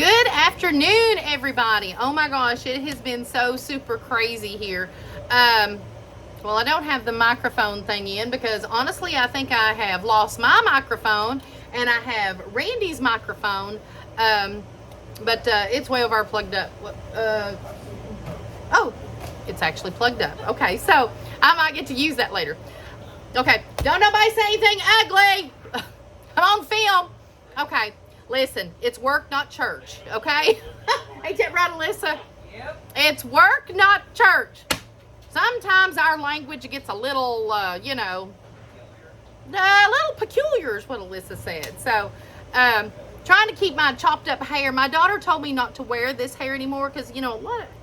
Good afternoon, everybody. Oh my gosh, it has been so super crazy here. Well, I don't have the microphone thing in because honestly, I think I have lost my microphone and I have Randy's microphone, but it's way over plugged up. Oh, it's actually plugged up. Okay, so I might get to use that later. Okay, don't nobody say anything ugly. I'm on film. Okay, listen, it's work, not church, okay? Ain't that right, Alyssa? Yep. It's work, not church. Sometimes our language gets a little, a little peculiar is what Alyssa said. So, trying to keep my chopped up hair. My daughter told me not to wear this hair anymore because, you know,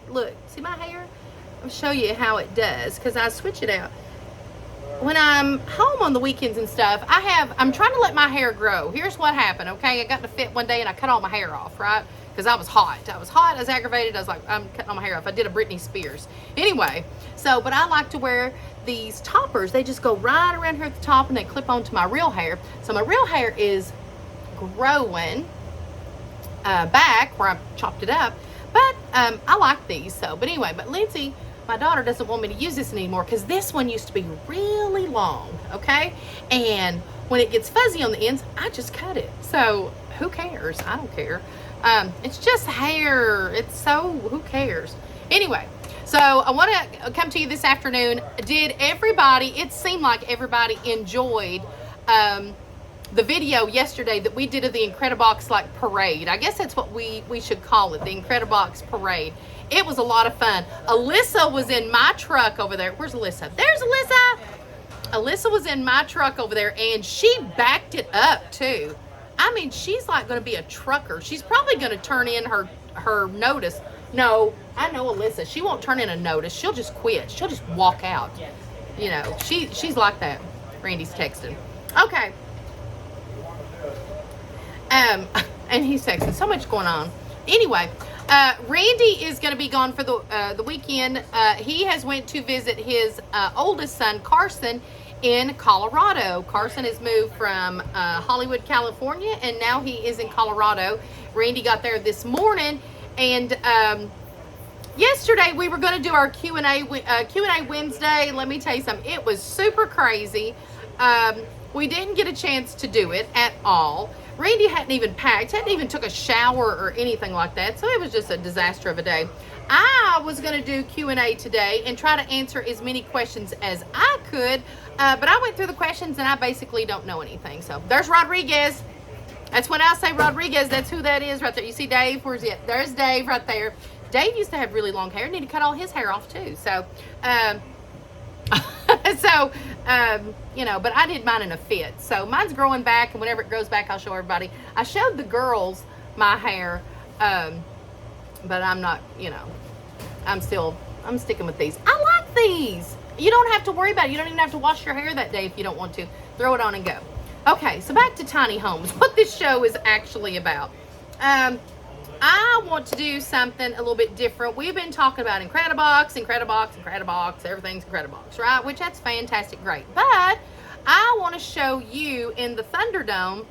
look, see my hair? I'll show you how it does because I switch it out. When I'm home on the weekends and stuff, I'm trying to let my hair grow. Here's what happened, okay? I got in a fit one day and I cut all my hair off, right? Because I was hot. I was aggravated. I was like, I'm cutting all my hair off. I did a Britney Spears. Anyway, but I like to wear these toppers. They just go right around here at the top and they clip onto my real hair. So my real hair is growing back where I chopped it up. But I like these, but anyway, but Lindsay, my daughter, doesn't want me to use this anymore because this one used to be really long, okay? And when it gets fuzzy on the ends, I just cut it. So who cares? I don't care. It's just hair. Who cares? Anyway, so I want to come to you this afternoon. It seemed like everybody enjoyed the video yesterday that we did of the Incredibox parade. I guess that's what we should call it, the Incredibox parade. It was a lot of fun. Alyssa was in my truck over there. Where's Alyssa? There's Alyssa. Alyssa was in my truck over there and she backed it up too. I mean, she's like going to be a trucker. She's probably going to turn in her notice. No, I know Alyssa. She won't turn in a notice. She'll just quit. She'll just walk out. You know, she's like that. Randy's texting. Okay. And he's texting. So much going on. Anyway, Randy is going to be gone for the weekend. He has went to visit his oldest son, Carson, in Colorado. Carson has moved from Hollywood, California, and now he is in Colorado. Randy got there this morning, and yesterday we were going to do our Q&A Wednesday. Let me tell you something. It was super crazy. We didn't get a chance to do it at all. Randy hadn't even packed, hadn't even took a shower or anything like that, so it was just a disaster of a day. I was going to do Q&A today and try to answer as many questions as I could, but I went through the questions and I basically don't know anything. So there's Rodriguez. That's when I say Rodriguez, that's who that is right there. You see Dave? Where's it? There's Dave right there. Dave used to have really long hair. Need to cut all his hair off too. So, but I did mine in a fit. So mine's growing back, and whenever it grows back, I'll show everybody. I showed the girls my hair, but I'm not, I'm sticking with these. I like these. You don't have to worry about it. You don't even have to wash your hair that day if you don't want to. Throw it on and go. Okay, so back to tiny homes. What this show is actually about. I want to do something a little bit different. We've been talking about Incredibox, everything's Incredibox, right? Which that's fantastic, great. But I want to show you in the Thunderdome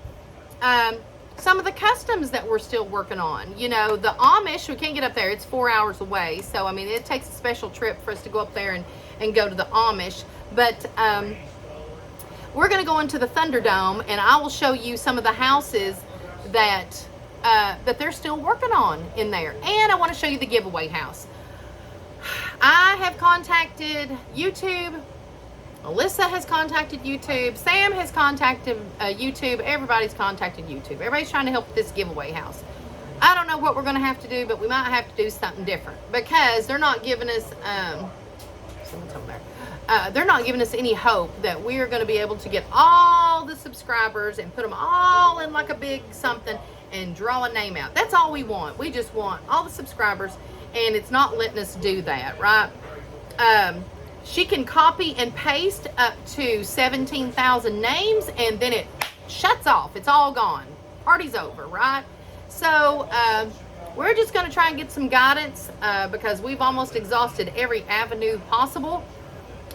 some of the customs that we're still working on. You know, the Amish, we can't get up there. It's 4 hours away. So, I mean, it takes a special trip for us to go up there and go to the Amish. But we're going to go into the Thunderdome, and I will show you some of the houses that they're still working on in there. And I want to show you the giveaway house. I have contacted YouTube. Alyssa has contacted YouTube. Sam has contacted YouTube. Everybody's contacted YouTube. Everybody's trying to help with this giveaway house. I don't know what we're going to have to do, but we might have to do something different because they're not giving us someone's over there. They're not giving us any hope that we are going to be able to get all the subscribers and put them all in like a big something and draw a name out. That's all we want. We just want all the subscribers, and it's not letting us do that, right? She can copy and paste up to 17,000 names, and then it shuts off. It's all gone. Party's over, right? So we're just going to try and get some guidance because we've almost exhausted every avenue possible.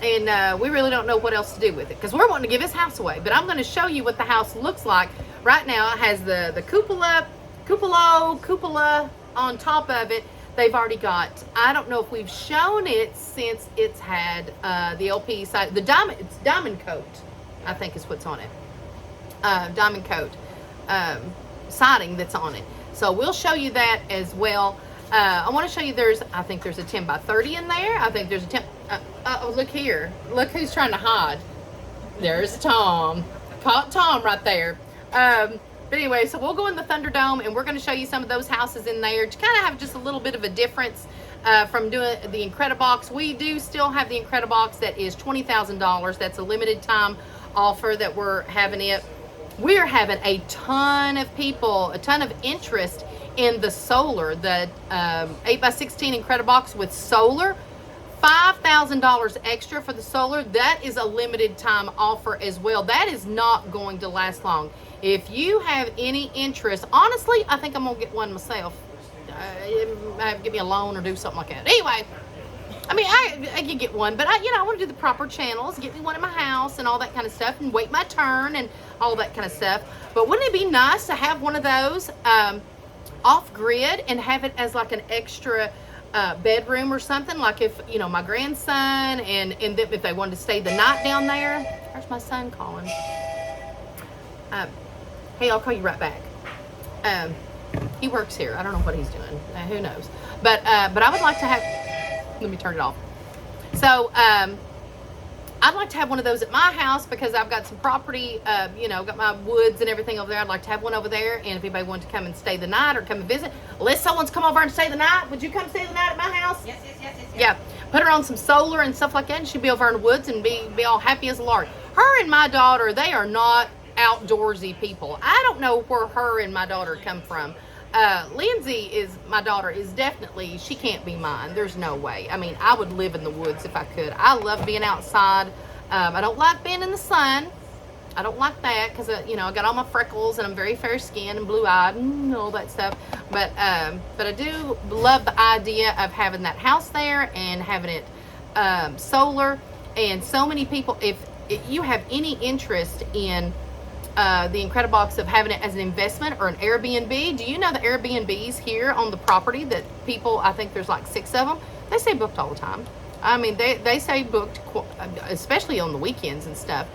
And we really don't know what else to do with it because we're wanting to give his house away. But I'm going to show you what the house looks like. Right now, it has the cupola, cupola on top of it. They've already got, I don't know if we've shown it since it's had the LP side, it's diamond coat, I think is what's on it. Diamond coat siding that's on it. So we'll show you that as well. I want to show you I think there's a 10 by 30 in there. I think there's a 10, oh, look here. Look who's trying to hide. There's Tom. Caught Tom right there. But anyway, so we'll go in the Thunderdome and we're going to show you some of those houses in there to kind of have just a little bit of a difference from doing the Incredibox. We do still have the Incredibox that is $20,000. That's a limited time offer that we're having it. We're having a ton of people, a ton of interest in the solar, the 8x16 Incredibox with solar. $5,000 extra for the solar. That is a limited time offer as well. That is not going to last long. If you have any interest, honestly, I think I'm gonna get one myself. Give me a loan or do something like that. Anyway, I mean, I can get one, but I want to do the proper channels, get me one in my house and all that kind of stuff, and wait my turn and all that kind of stuff. But wouldn't it be nice to have one of those off grid and have it as like an extra bedroom or something? Like if my grandson and if they wanted to stay the night down there. There's my son calling. Hey, I'll call you right back. He works here. I don't know what he's doing. Who knows? But I would like to have. Let me turn it off. So I'd like to have one of those at my house because I've got some property. Got my woods and everything over there. I'd like to have one over there. And if anybody wanted to come and stay the night or come and visit, unless someone's come over and stay the night, would you come stay the night at my house? Yes. Yeah. Put her on some solar and stuff like that, and she'd be over in the woods and be all happy as a lark. Her and my daughter, they are not outdoorsy people. I don't know where her and my daughter come from. Lindsay my daughter is definitely, she can't be mine. There's no way. I mean, I would live in the woods if I could. I love being outside. I don't like being in the sun. I don't like that because, I got all my freckles and I'm very fair skinned and blue eyed and all that stuff. But I do love the idea of having that house there and having it solar. And so many people, if you have any interest in the Incredibox of having it as an investment or an Airbnb. Do you know the Airbnbs here on the property that people, I think there's like 6 of them, they say booked all the time. I mean, they say booked, especially on the weekends and stuff.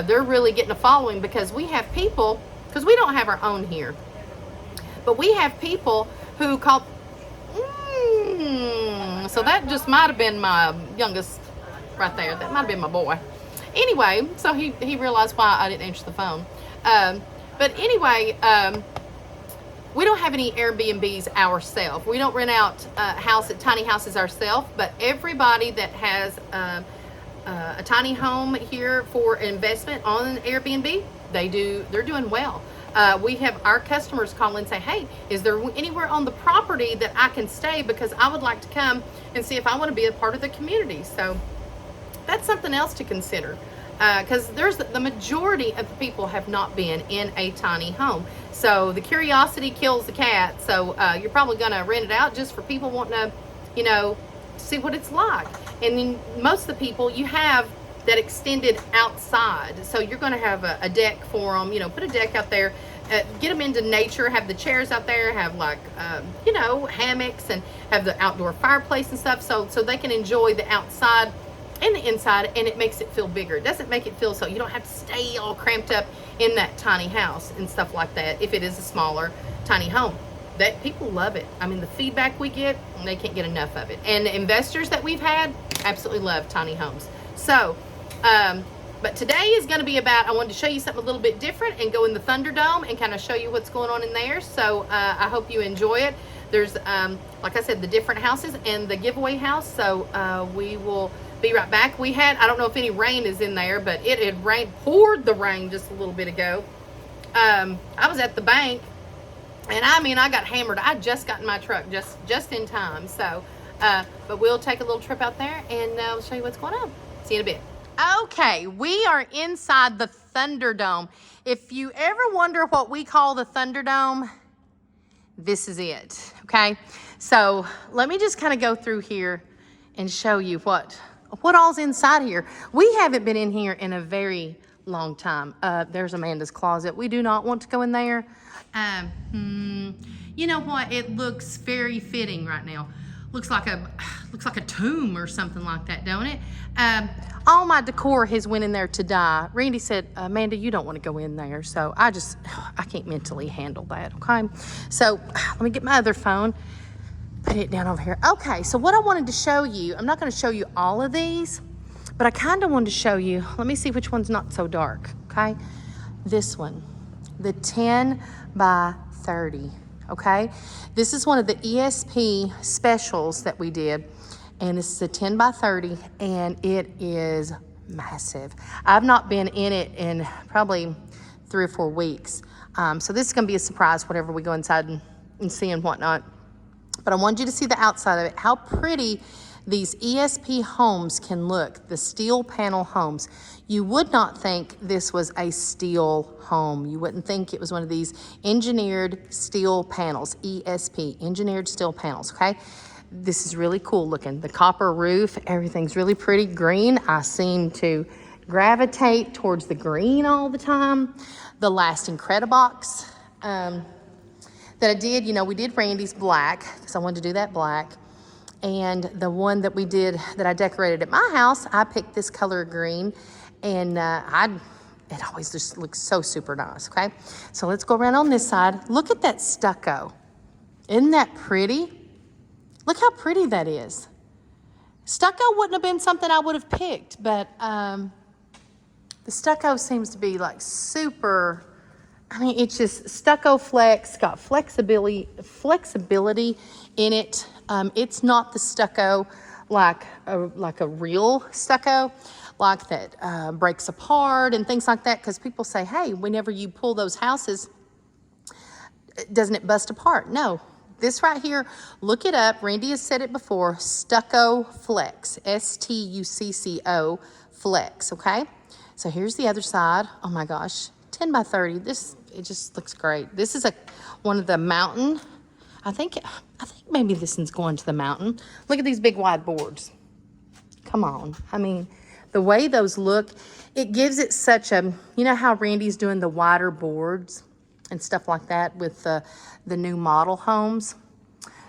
They're really getting a following because we have people, because we don't have our own here, but we have people who call, so that just might have been my youngest right there. That might have been my boy. Anyway, so he realized why I didn't answer the phone. But anyway, we don't have any Airbnbs ourselves. We don't rent out tiny houses ourselves, but everybody that has a tiny home here for investment on an Airbnb, they're doing well. We have our customers call and say, hey, is there anywhere on the property that I can stay because I would like to come and see if I want to be a part of the community. So that's something else to consider because the majority of the people have not been in a tiny home. So the curiosity kills the cat. So you're probably going to rent it out just for people wanting to, see what it's like. And then most of the people, you have that extended outside. So you're going to have a deck for them, put a deck out there, get them into nature, have the chairs out there, have like, hammocks and have the outdoor fireplace and stuff. So they can enjoy the outside and the inside, and it makes it feel bigger. It doesn't make it feel so you don't have to stay all cramped up in that tiny house and stuff like that if it is a smaller tiny home. That people love it. I mean, the feedback we get, they can't get enough of it. And the investors that we've had absolutely love tiny homes. So but today is going to be about, I wanted to show you something a little bit different and go in the Thunderdome and kind of show you what's going on in there. So I hope you enjoy it. There's like I said, the different houses and the giveaway house. So we will be right back. I don't know if any rain is in there, but it had poured the rain just a little bit ago. I was at the bank, and I got hammered. I just got in my truck just in time. So, but we'll take a little trip out there, and we'll show you what's going on. See you in a bit. Okay, we are inside the Thunderdome. If you ever wonder what we call the Thunderdome, this is it, okay? So let me just kind of go through here and show you what all's inside here. We haven't been in here in a very long time. There's Amanda's closet. We do not want to go in there. You know what? It looks very fitting right now. Looks like a tomb or something like that, don't it? All my decor has went in there to die. Randy said, Amanda, you don't want to go in there. So I can't mentally handle that, okay? So let me get my other phone, put it down over here. Okay, so what I wanted to show you, I'm not going to show you all of these, but I kind of wanted to show you, let me see which one's not so dark, okay? This one, the 10 by 30. Okay, this is one of the ESP specials that we did, and this is a 10 by 30, and it is massive. I've not been in it in probably 3 or 4 weeks, so this is going to be a surprise whenever we go inside and see and whatnot. But I want you to see the outside of it, how pretty these ESP homes can look, the steel panel homes. You would not think this was a steel home. You wouldn't think it was one of these engineered steel panels, ESP, engineered steel panels, okay? This is really cool looking. The copper roof, everything's really pretty green. I seem to gravitate towards the green all the time. The last Incredibox that I did, you know, we did Randy's black, because I wanted to do that black. And the one that we did, that I decorated at my house, I picked this color green, and it always just looks so super nice, okay? So let's go around on this side. Look at that stucco. Isn't that pretty? Look how pretty that is. Stucco wouldn't have been something I would have picked, but the stucco seems to be like super, I mean, it's just stucco flex, got flexibility in it. It's not the stucco like a real stucco, like that breaks apart and things like that, because people say, hey, whenever you pull those houses, doesn't it bust apart? No. This right here, look it up. Randy has said it before, stucco flex, S-T-U-C-C-O flex, okay? So here's the other side. Oh my gosh, 10 by 30. It just looks great. This is one of the mountain. I think maybe this one's going to the mountain. Look at these big wide boards. Come on. I mean, the way those look, it gives it such a, you know how Randy's doing the wider boards and stuff like that with the new model homes?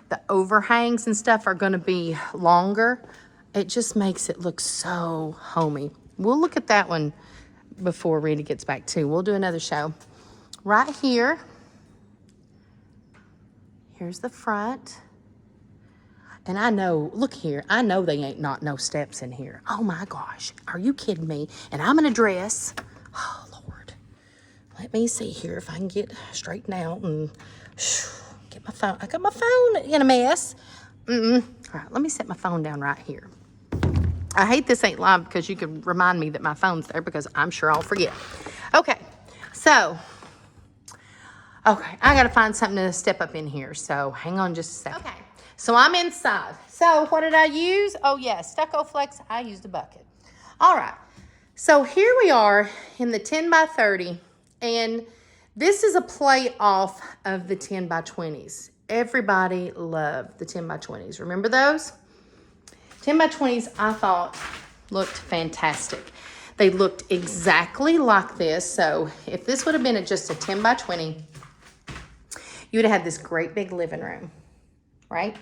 The overhangs and stuff are going to be longer. It just makes it look so homey. We'll look at that one before Randy gets back too. We'll do another show. Right here, here's the front. And I know, look here, I know they ain't no steps in here. Oh my gosh, are you kidding me? And I'm in a dress. Oh Lord. Let me see here if I can get straightened out and get my phone. I got my phone in a mess. All right, let me set my phone down right here. I hate this ain't live because you can remind me that my phone's there, because I'm sure I'll forget. Okay, so, I got to find something to step up in here. So hang on just a second. Okay, so I'm inside. So what did I use? Oh yeah, stucco flex. I used a bucket. All right, so here we are in the 10 by 30, and this is a play off of the 10 by 20s. Everybody loved the 10 by 20s. Remember those? 10 by 20s, I thought, looked fantastic. They looked exactly like this. So if this would have been just a 10 by 20, you would have had this great big living room, right?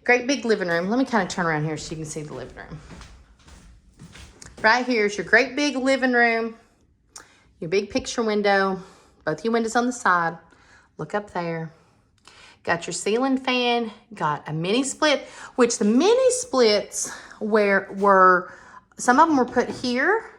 Great big living room. Let me kind of turn around here so you can see the living room. Right here is your great big living room, your big picture window, both your windows on the side. Look up there. Got your ceiling fan, got a mini split, which the mini splits were some of them were put here.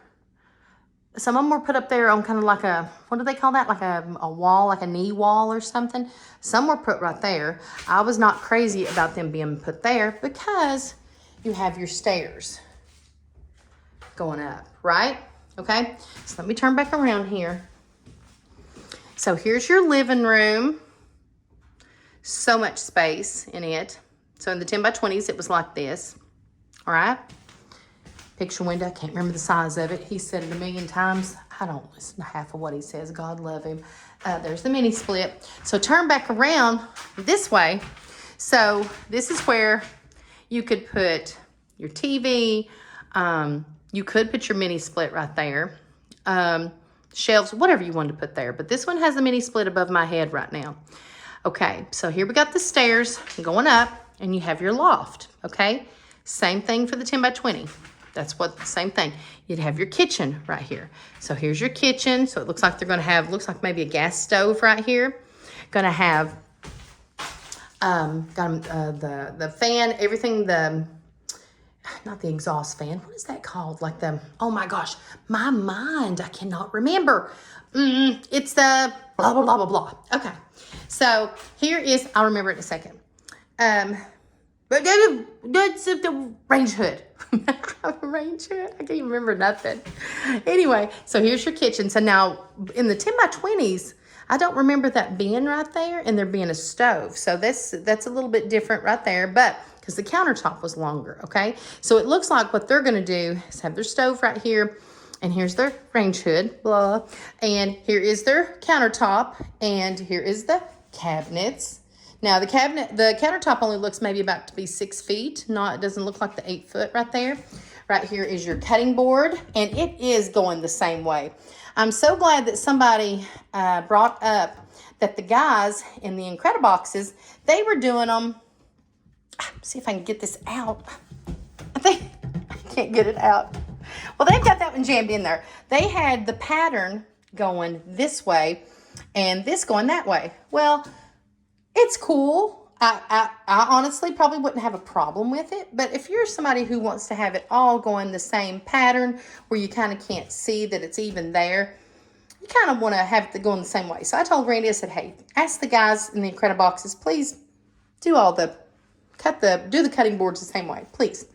Some of them were put up there on kind of like a, what do they call that? Like a wall, like a knee wall or something. Some were put right there. I was not crazy about them being put there because you have your stairs going up, right? Okay, so let me turn back around here. So here's your living room. So much space in it. So in the 10 by 20s, it was like this. All right. Picture window. I can't remember the size of it. He said it a million times. I don't listen to half of what he says. God love him. There's the mini split. So turn back around this way. So this is where you could put your TV. You could put your mini split right there. shelves, whatever you wanted to put there. But this one has a mini split above my head right now. Okay, so here we got the stairs going up, and you have your loft, okay? Same thing for the 10 by 20. That's what, same thing. You'd have your kitchen right here. So here's your kitchen. So it looks like they're gonna have, looks like maybe a gas stove right here. Gonna have the fan, everything, not the exhaust fan. What is that called? Like oh my gosh, my mind, I cannot remember. It's the blah, blah, blah, blah, blah. Okay. So here is, I'll remember it in a second. But that's the range hood. Range hood? I can't even remember nothing. Anyway, so here's your kitchen. So now in the 10 by 20s, I don't remember that being right there and there being a stove. So that's a little bit different right there, but because the countertop was longer, okay? So it looks like what they're gonna do is have their stove right here, and here's their range hood, blah, and here is their countertop, and here is the cabinets. Now the countertop only looks maybe about to be 6 feet. It doesn't look like the 8 foot right there. Right here is your cutting board, and it is going the same way. I'm so glad that somebody brought up that the guys in the Incrediboxes, they were doing them. See if I can get this out. I can't get it out. Well, they've got that one jammed in there. They had the pattern going this way and this going that way. Well, it's cool. I honestly probably wouldn't have a problem with it. But if you're somebody who wants to have it all going the same pattern where you kind of can't see that it's even there, you kind of want to have it going the same way. So I told Randy, I said, hey, ask the guys in the Incrediboxes, please do do the cutting boards the same way, please.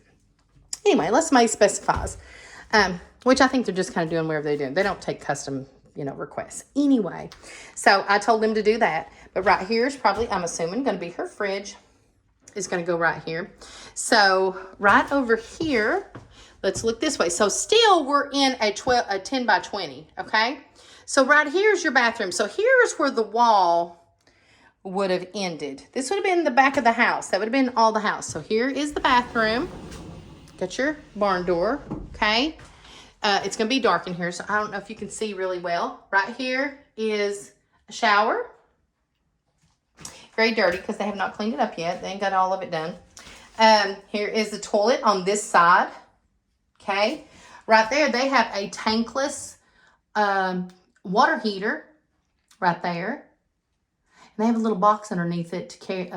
Anyway, unless somebody specifies, which I think they're just kind of doing whatever they're doing. They don't take custom, requests. Anyway, so I told them to do that. But right here is probably, I'm assuming, going to be her fridge. Is going to go right here. So right over here, let's look this way. So still we're in a 10 by 20, okay? So right here's your bathroom. So here's where the wall would have ended. This would have been the back of the house. That would have been all the house. So here is the bathroom. Got your barn door, okay? It's going to be dark in here, so I don't know if you can see really well. Right here is a shower. Very dirty because they have not cleaned it up yet. They ain't got all of it done. Here is the toilet on this side, okay? Right there, they have a tankless water heater right there. And they have a little box underneath it to carry,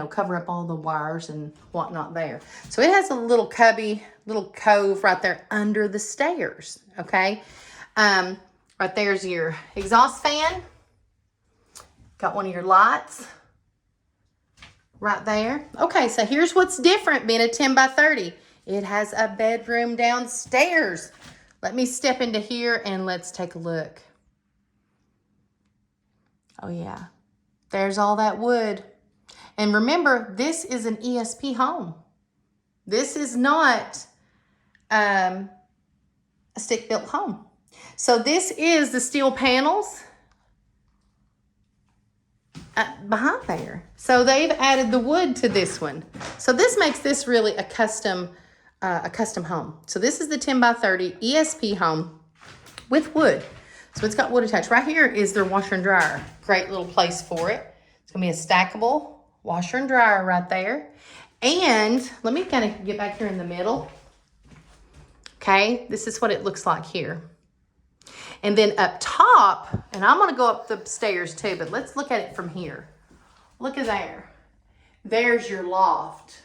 cover up all the wires and whatnot there. So it has a little cubby, little cove right there under the stairs, okay? Right there's your exhaust fan. Got one of your lights right there. Okay, so here's what's different being a 10 by 30. It has a bedroom downstairs. Let me step into here and let's take a look. Oh, yeah. There's all that wood. And remember, this is an ESP home. This is not a stick-built home. So this is the steel panels behind there. So they've added the wood to this one. So this makes this really a custom home. So this is the 10 by 30 ESP home with wood. So it's got wood attached. Right here is their washer and dryer. Great little place for it. It's going to be a stackable washer and dryer right there. And let me kind of get back here in the middle. Okay, this is what it looks like here. And then up top, and I'm going to go up the stairs too, but let's look at it from here. Look at there. There's your loft.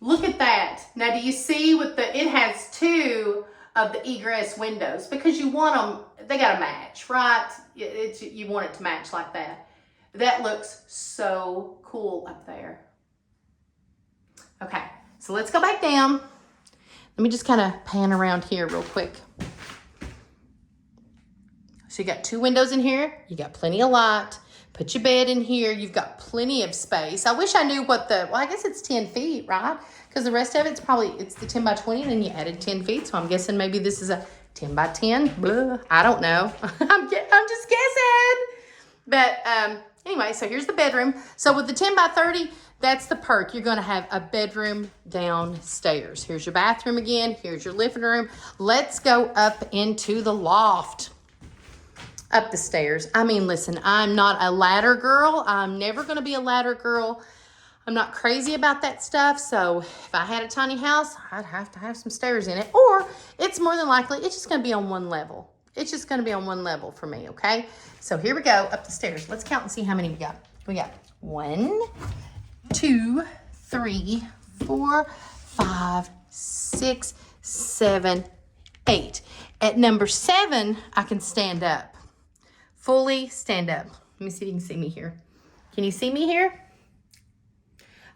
Look at that. Now, do you see it has two of the egress windows because you want them, they got to match, right? You want it to match like that. That looks so cool up there. Okay, so let's go back down. Let me just kind of pan around here real quick. So you got two windows in here. You got plenty of light. Put your bed in here. You've got plenty of space. I wish I knew I guess it's 10 feet, right? Because the rest of it's the 10 by 20 and then you added 10 feet. So I'm guessing maybe this is a 10 by 10. Blah, I don't know. I'm just guessing. But anyway, so here's the bedroom. So with the 10 by 30, that's the perk. You're gonna have a bedroom downstairs. Here's your bathroom again. Here's your living room. Let's go up into the loft. Up the stairs. I mean, listen, I'm not a ladder girl. I'm never gonna be a ladder girl. I'm not crazy about that stuff. So if I had a tiny house, I'd have to have some stairs in it. Or it's more than likely, it's just gonna be on one level. It's just gonna be on one level for me, okay? So here we go, up the stairs. Let's count and see how many we got. We got 1, 2, 3, 4, 5, 6, 7, 8. At number 7, I can stand up. Fully stand up. Let me see if you can see me here. Can you see me here?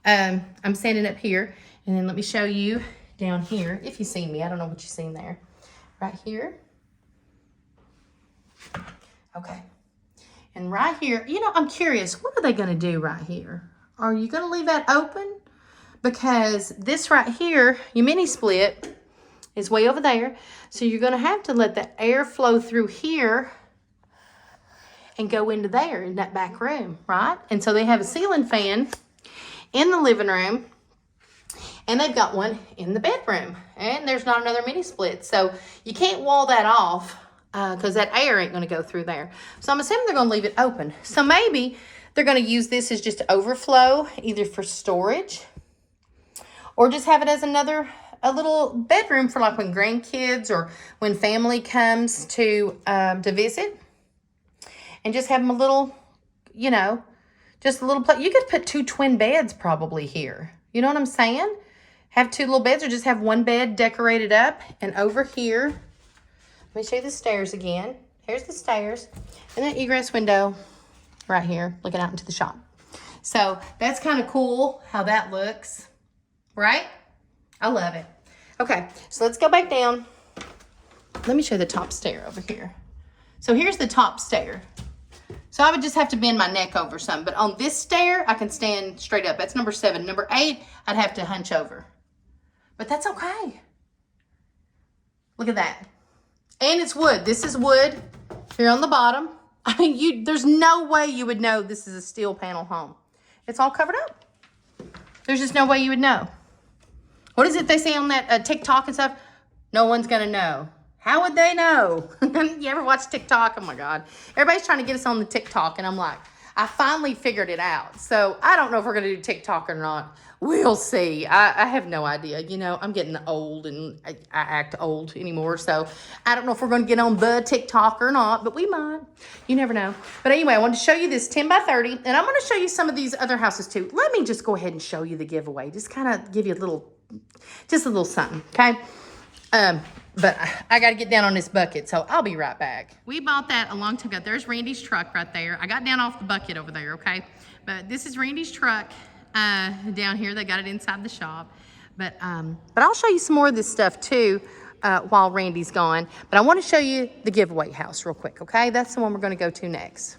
I'm standing up here. And then let me show you down here. If you see me, I don't know what you've seen there. Right here. Okay. And right here, you know, I'm curious, what are they going to do right here? Are you going to leave that open? Because this right here, your mini split is way over there. So you're going to have to let the air flow through here and go into there in that back room, right? And so they have a ceiling fan in the living room, and they've got one in the bedroom, and there's not another mini split. So you can't wall that off because that air ain't gonna go through there. So I'm assuming they're gonna leave it open. So maybe they're gonna use this as just overflow, either for storage or just have it as a little bedroom for like when grandkids or when family comes to visit. And just have them a little, you know, just a little place. You could put 2 twin beds probably here. You know what I'm saying? Have 2 little beds or just have one bed decorated up. And over here, let me show you the stairs again. Here's the stairs. And that egress window right here, looking out into the shop. So that's kind of cool how that looks, right? I love it. Okay, so let's go back down. Let me show you the top stair over here. So here's the top stair. So I would just have to bend my neck over some. But on this stair, I can stand straight up. That's number 7. Number 8, I'd have to hunch over. But that's okay. Look at that. And it's wood. This is wood here on the bottom. I mean, there's no way you would know this is a steel panel home. It's all covered up. There's just no way you would know. What is it they say on that TikTok and stuff? No one's going to know. How would they know? You ever watch TikTok? Oh my God. Everybody's trying to get us on the TikTok, and I'm like, I finally figured it out. So I don't know if we're going to do TikTok or not. We'll see. I have no idea. You know, I'm getting old, and I act old anymore. So I don't know if we're going to get on the TikTok or not, but we might. You never know. But anyway, I wanted to show you this 10 by 30, and I'm going to show you some of these other houses too. Let me just go ahead and show you the giveaway. Just kind of give you a little something, okay? But I got to get down on this bucket, so I'll be right back. We bought that a long time ago. There's Randy's truck right there. I got down off the bucket over there, okay? But this is Randy's truck down here. They got it inside the shop. But I'll show you some more of this stuff, too, while Randy's gone. But I want to show you the giveaway house real quick, okay? That's the one we're going to go to next.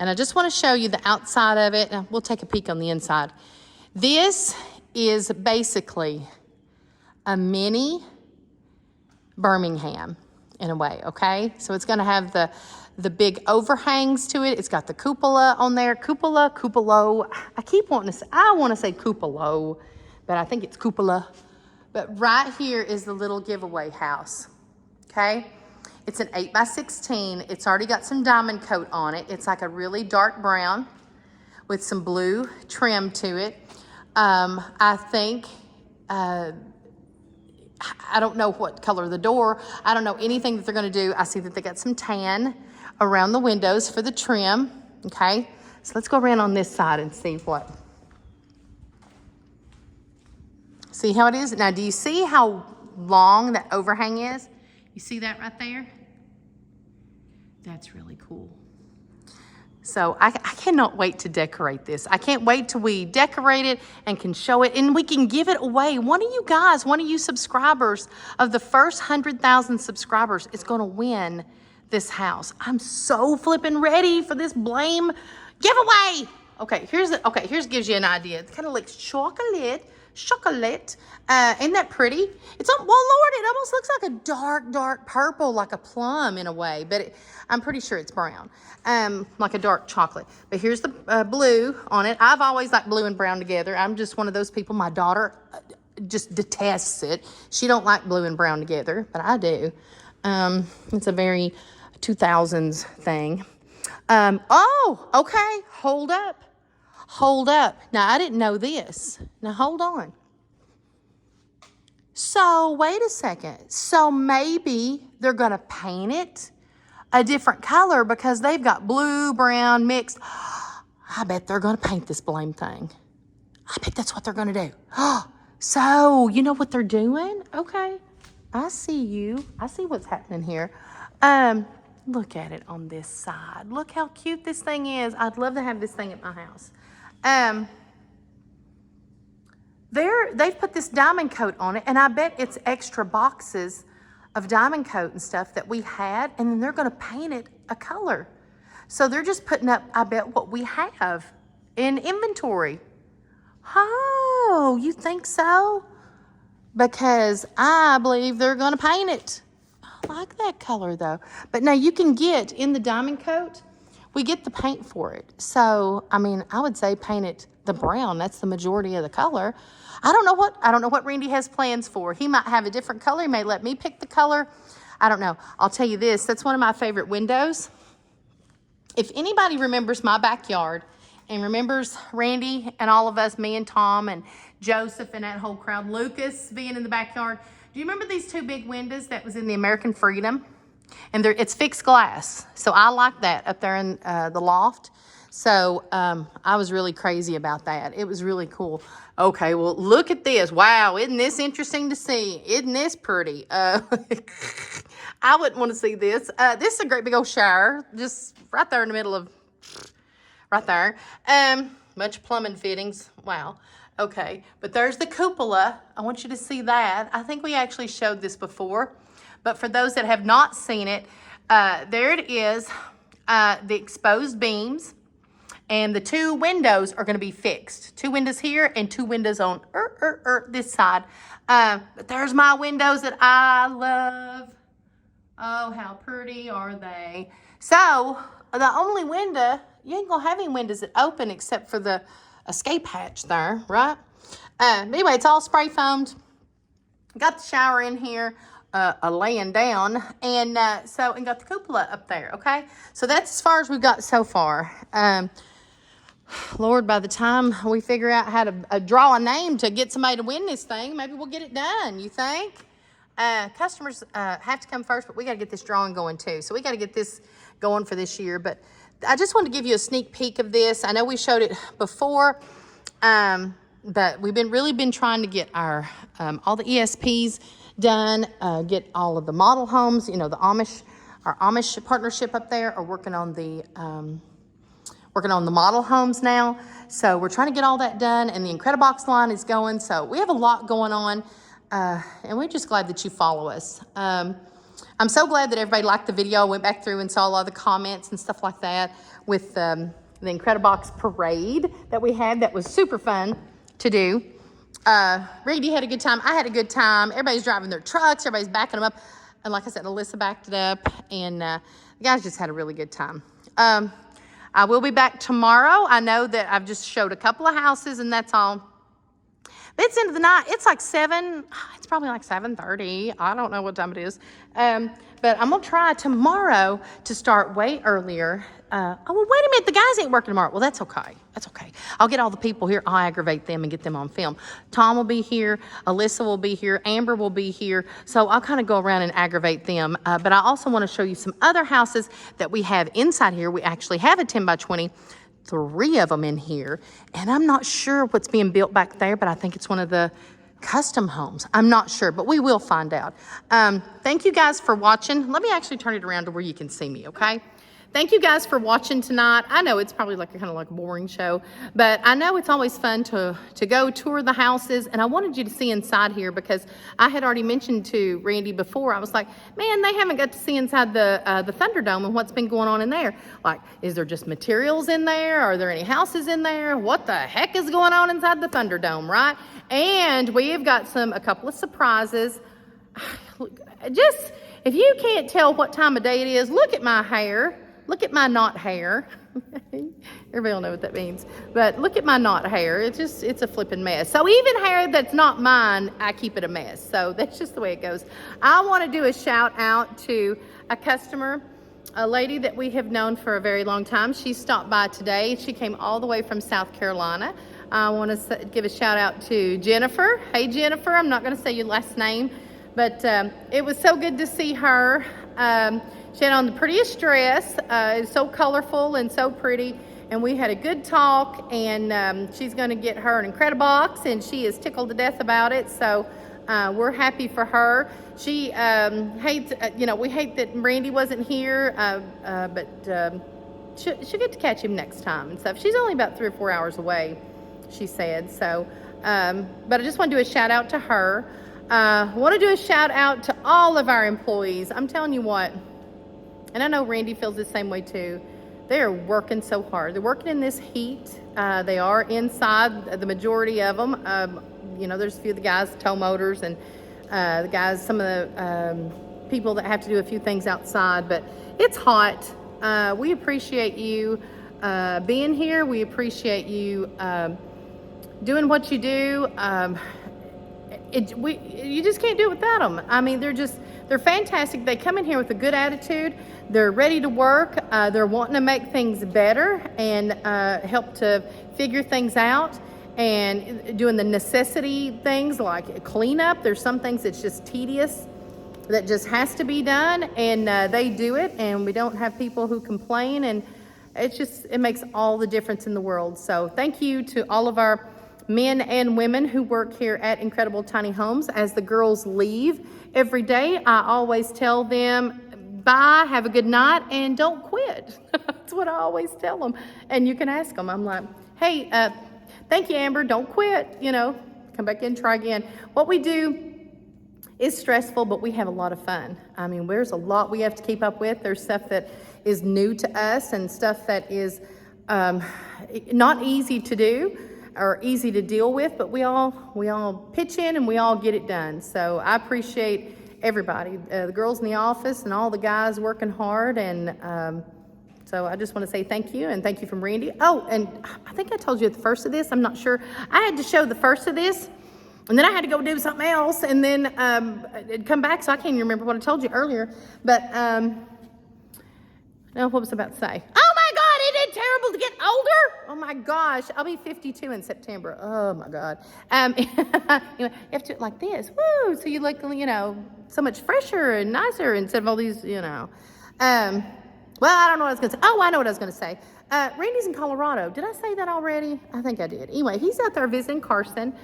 And I just want to show you the outside of it. We'll take a peek on the inside. This is basically a mini Birmingham in a way, okay? So it's going to have the big overhangs to it. It's got the cupola on there. Cupola. I want to say cupola, but I think it's cupola. But right here is the little giveaway house, okay? It's an 8 by 16. It's already got some diamond coat on it. It's like a really dark brown with some blue trim to it. I think, I don't know what color of the door. I don't know anything that they're going to do. I see that they got some tan around the windows for the trim. Okay, so let's go around on this side and see what. See how it is? Now, do you see how long that overhang is? You see that right there? That's really cool. So I cannot wait to decorate this. I can't wait till we decorate it and can show it, and we can give it away. One of you subscribers of the first 100,000 subscribers is going to win this house. I'm so flipping ready for this blame giveaway. Okay, here's gives you an idea. It kind of looks chocolate. chocolate. Isn't that pretty? It's, well, Lord, it almost looks like a dark, dark purple, like a plum in a way, but I'm pretty sure it's brown, like a dark chocolate. But here's the blue on it. I've always liked blue and brown together. I'm just one of those people. My daughter just detests it. She don't like blue and brown together, but I do. It's a very 2000s thing. Oh, okay. Hold up. Hold up. Now, I didn't know this. Now, hold on. So, wait a second. So, maybe they're going to paint it a different color because they've got blue, brown mixed. I bet they're going to paint this blame thing. I bet that's what they're going to do. So, you know what they're doing? Okay. I see you. I see what's happening here. Look at it on this side. Look how cute this thing is. I'd love to have this thing at my house. They've put this diamond coat on it, and I bet it's extra boxes of diamond coat and stuff that we had, and then they're going to paint it a color. So they're just putting up, I bet, what we have in inventory. Oh, you think so? Because I believe they're going to paint it. I like that color, though. But now you can get, in the diamond coat, we get the paint for it. So, I mean, I would say paint it the brown. That's the majority of the color. I don't know what Randy has plans for. He might have a different color. He may let me pick the color. I don't know. I'll tell you this. That's one of my favorite windows. If anybody remembers my backyard and remembers Randy and all of us, me and Tom and Joseph and that whole crowd, Lucas being in the backyard, do you remember these two big windows that was in the American Freedom? And it's fixed glass. So I like that up there in the loft. So I was really crazy about that. It was really cool. Okay, well, look at this. Wow, isn't this interesting to see? Isn't this pretty? I wouldn't want to see this. This is a great big old shower, just right there in the middle of, right there. Bunch of plumbing fittings. Wow. Okay, but there's the cupola. I want you to see that. I think we actually showed this before. But for those that have not seen it, there it is, the exposed beams. And the two windows are going to be fixed. Two windows here and two windows on this side. But there's my windows that I love. Oh, how pretty are they? So, the only window, you ain't going to have any windows that open except for the escape hatch there, right? Anyway, it's all spray foamed. Got the shower in here. Laying down, and got the cupola up there. Okay, so that's as far as we've got so far. Lord, by the time we figure out how to draw a name to get somebody to win this thing, maybe we'll get it done. You think? Customers have to come first, but we got to get this drawing going too. So we got to get this going for this year. But I just wanted to give you a sneak peek of this. I know we showed it before, but we've really been trying to get our all the ESPs done, get all of the model homes. You know, our Amish partnership up there are working on the model homes now. So we're trying to get all that done, and the Incredibox line is going. So we have a lot going on, and we're just glad that you follow us. I'm so glad that everybody liked the video. I went back through and saw a lot of the comments and stuff like that with the Incredibox parade that we had. That was super fun to do. Randy had a good time. I had a good time. Everybody's driving their trucks. Everybody's backing them up. And like I said, Alyssa backed it up. And the guys just had a really good time. I will be back tomorrow. I know that I've just showed a couple of houses and that's all. But it's into the night. It's like 7. It's probably like 7:30. I don't know what time it is. But I'm going to try tomorrow to start way earlier. Oh, well, wait a minute. The guys ain't working tomorrow. Well, that's okay. That's okay. I'll get all the people here. I'll aggravate them and get them on film. Tom will be here. Alyssa will be here. Amber will be here. So I'll kind of go around and aggravate them. But I also want to show you some other houses that we have inside here. We actually have a 10 by 20. 3 of them in here. And I'm not sure what's being built back there, but I think it's one of the custom homes. I'm not sure, but we will find out. Thank you guys for watching. Let me actually turn it around to where you can see me, okay? Thank you guys for watching tonight. I know it's probably like kind of like a boring show, but I know it's always fun to go tour the houses, and I wanted you to see inside here because I had already mentioned to Randy before. I was like, man, they haven't got to see inside the Thunderdome and what's been going on in there. Like, is there just materials in there? Are there any houses in there? What the heck is going on inside the Thunderdome, right? And we have got a couple of surprises. Just, if you can't tell what time of day it is, look at my hair. Look at my knot hair. Everybody will know what that means. But look at my knot hair. It's a flipping mess. So even hair that's not mine, I keep it a mess. So that's just the way it goes. I want to do a shout out to a customer, a lady that we have known for a very long time. She stopped by today. She came all the way from South Carolina. I want to give a shout out to Jennifer. Hey, Jennifer. I'm not going to say your last name, but it was so good to see her. She had on the prettiest dress. It's so colorful and so pretty. And we had a good talk, and she's going to get her an Incredibox, and she is tickled to death about it. So we're happy for her. She hates, we hate that Randy wasn't here, but she'll get to catch him next time and stuff. She's only about 3 or 4 hours away, she said. So, but I just want to do a shout out to her. I want to do a shout out to all of our employees. I'm telling you what. And I know Randy feels the same way too. They are working so hard. They're working in this heat. They are inside, the majority of them. There's a few of the guys, tow motors, and the guys, some of the people that have to do a few things outside. But it's hot. We appreciate you being here. We appreciate you doing what you do. You just can't do it without them. I mean, they're fantastic. They come in here with a good attitude. They're ready to work. They're wanting to make things better and help to figure things out, and doing the necessity things like cleanup. There's some things that's just tedious that just has to be done, and they do it, and we don't have people who complain, and it makes all the difference in the world. So thank you to all of our men and women who work here at Incredible Tiny Homes. As the girls leave every day, I always tell them, bye, have a good night, and don't quit. That's what I always tell them. And you can ask them. I'm like, hey, thank you, Amber. Don't quit. Come back in, try again. What we do is stressful, but we have a lot of fun. I mean, there's a lot we have to keep up with. There's stuff that is new to us and stuff that is not easy to do or easy to deal with, but we all pitch in and we all get it done. So I appreciate everybody, the girls in the office and all the guys working hard, and so I just want to say thank you, and thank you from Randy. Oh, and I think I told you at the first of this, I'm not sure. I had to show the first of this, and then I had to go do something else, and then it'd come back, so I can't even remember what I told you earlier, but no, what was I about to say? Oh my God, isn't it terrible to get older? Oh my gosh, I'll be 52 in September. Oh my God. You have to do it like this. Woo! So you look, so much fresher and nicer instead of all these, Well, I don't know what I was going to say. Oh, I know what I was going to say. Randy's in Colorado. Did I say that already? I think I did. Anyway, he's out there visiting Carson,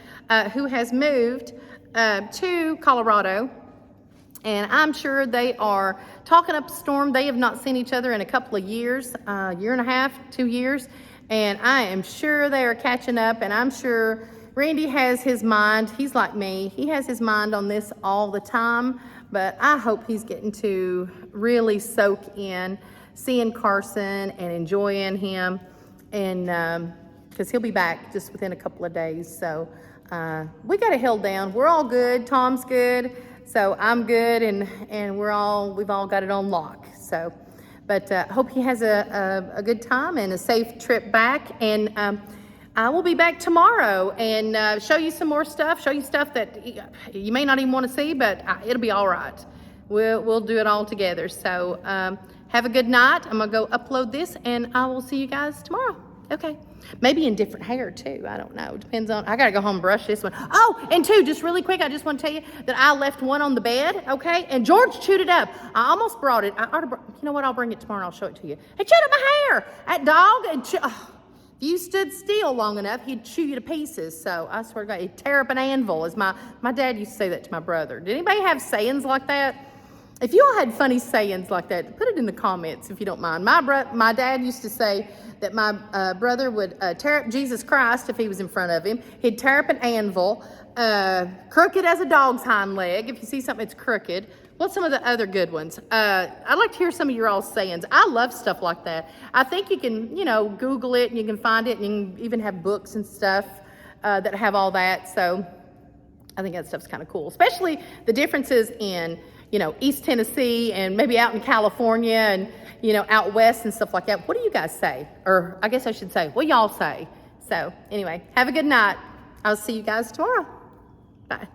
who has moved to Colorado. And I'm sure they are talking up a storm. They have not seen each other in a couple of years, year and a half, 2 years. And I am sure they are catching up. And I'm sure Randy has his mind. He's like me. He has his mind on this all the time. But I hope he's getting to really soak in seeing Carson and enjoying him. And because he'll be back just within a couple of days. So we got it held down. We're all good. Tom's good. So I'm good, and we've all got it on lock. So, but hope he has a good time and a safe trip back. And I will be back tomorrow and show you some more stuff. Show you stuff that you may not even want to see, but it'll be all right. We'll do it all together. So have a good night. I'm gonna go upload this, and I will see you guys tomorrow. Okay. Maybe in different hair too. I don't know. Depends on, I got to go home and brush this one. Oh, and two, just really quick, I just want to tell you that I left one on the bed, okay? And George chewed it up. I almost brought it. You know what? I'll bring it tomorrow and I'll show it to you. He chewed up my hair. That dog, if you stood still long enough, he'd chew you to pieces. So I swear to God, he'd tear up an anvil. As my dad used to say that to my brother. Did anybody have sayings like that? If you all had funny sayings like that, put it in the comments if you don't mind. My dad used to say that my brother would tear up Jesus Christ if he was in front of him. He'd tear up an anvil, crooked as a dog's hind leg. If you see something that's crooked. What's some of the other good ones? I'd like to hear some of your all's sayings. I love stuff like that. I think you can, Google it and you can find it, and you can even have books and stuff that have all that. So I think that stuff's kind of cool, especially the differences in, East Tennessee and maybe out in California and, out west and stuff like that. What do you guys say? Or I guess I should say, what y'all say? So anyway, have a good night. I'll see you guys tomorrow. Bye.